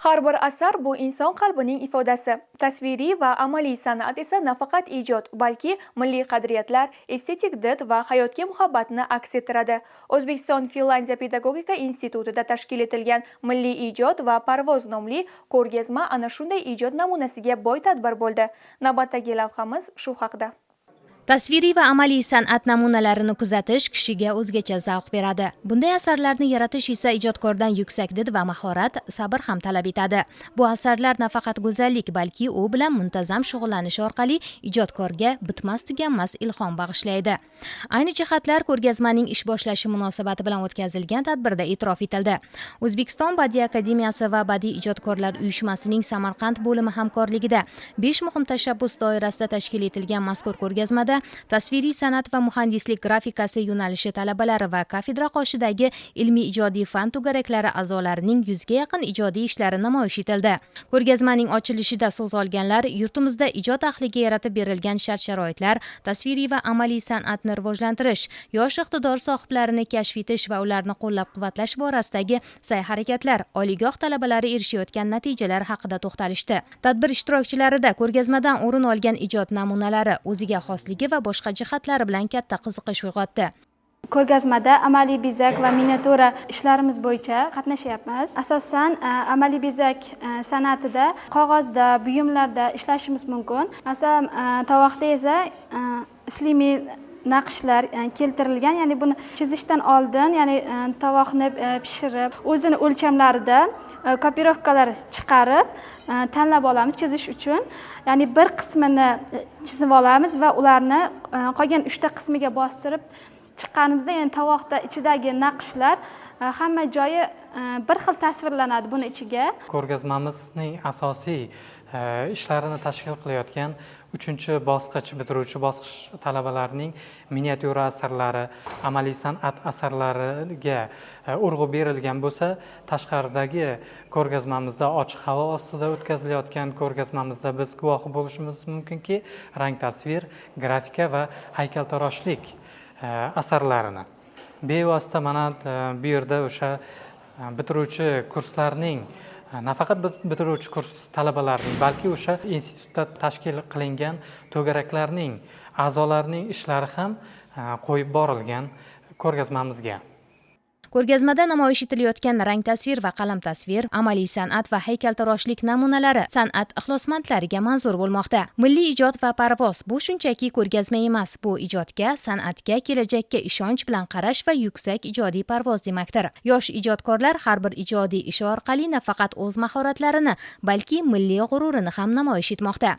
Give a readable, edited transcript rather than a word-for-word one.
Har bir asar bu inson qalbining ifodasi. Tasviriy va amaliy san'at esa nafaqat ijod, balki milliy qadriyatlar, estetik did va hayotga muhabbatni aks ettiradi. O'zbekiston-Finlandiya pedagogika institutida tashkil etilgan Milliy ijod va parvoz nomli ko'rgazma ana shunday ijod namunasiga boy tadbir bo'ldi. Navbatdagi lavhamiz shu haqida. Tasviriy va amaliy san'at namunalarini kuzatish kishiga o'zgacha zavq beradi. Bunday asarlarni yaratish esa ijodkordan yuksak did va mahorat, sabr ham talab etadi. Bu asarlar nafaqat go'zallik, balki u bilan muntazam shug'ullanish orqali ijodkorga bitmas-tuganmas ilhom bag'ishlaydi. Ayni jihatlar ko'rgazmaning ish boshlashi munosabati bilan o'tkazilgan tadbirda e'tirof etildi. O'zbekiston Badiiy akademiyasi va Badiiy ijodkorlar uyushmasining Samarqand bo'limi hamkorligida 5 muhim tashabbus doirasida tashkil etilgan mazkur ko'rgazmada tasviriy san'at va muhandislik grafikasi yo'nalishi talabalari va kafedra qoshidagi ilmiy ijodiy fan to'garaklari a'zolarining 100 ga yaqin ijodiy ishlari namoyish etildi. Ko'rgazmaning ochilishida so'z olganlar yurtimizda ijod ahliga yaratib berilgan shart-sharoitlar, tasviriy va amaliy san'atni rivojlantirish, yosh iqtidor sohiblarini kashf etish va ularni qo'llab-quvvatlash borasidagi sa'y-harakatlar, oliygoh talabalari erishayotgan natijalar haqida to'xtalishdi. Tadbir ishtirokchilarida ko'rgazmadan o'rin olgan ijod namunalari o'ziga xosligi va boshqa jihatlari bilan katta qiziqish uyg'otdi. Ko'rgazmada amaliy bezak va miniatyura ishlarimiz bo'yicha qatnashyapmiz. Asosan amaliy bezak san'atida qog'ozda, buyumlarda ishlashimiz mumkin. Masalan, tovoqda esa islomiy naqshlar keltirilgan, ya'ni buni chizishdan oldin, ya'ni tovoqni pishirib, o'zini o'lchamlarida kopirovkalar chiqarib tanlab olamiz chizish uchun. Ya'ni bir qismini chizib olamiz va ularni qolgan 3 ta qismiga bostirib chiqqanimizda, ya'ni tovoqda ichidagi naqshlar hamma joyi bir xil tasvirlanadi buni ichiga. Ko'rgazmamizning asosiy ishlarini tashkil qilayotgan 3-bosqich bitiruvchi bosqich talabalarining miniatyura asarlari, amaliy san'at asarlariga urg'u berilgan bo'lsa, tashqaridagi ko'rgazmamizda ochiq havo ostida o'tkazilayotgan ko'rgazmamizda biz guvohi bo'lishimiz mumkinki, rang tasvir, grafika va haykaltaroshlik asarlarini bevosita mana bu yerda o'sha bitiruvchi kurslarning nafaqat bitiruvchi kurs talabalarining, balki o'sha institutda tashkil qilingan to'garaklarning a'zolarining ishlari ham qo'yib borilgan ko'rgazmamizga. Ko'rgazmada namoyish etilayotgan rang tasvir va qalam tasvir, amaliy san'at va haykaltaroshlik namunalari san'at ixlosmandlariga manzur bo'lmoqda. Milliy ijod va parvoz bu shunchaki ko'rgazma emas, bu ijodga, san'atga, kelajakka ishonch bilan qarash va yuksak ijodiy parvoz demakdir. Yosh ijodkorlar har bir ijodiy ishi orqali nafaqat o'z mahoratlarini, balki milliy g'ururini ham namoyish etmoqda.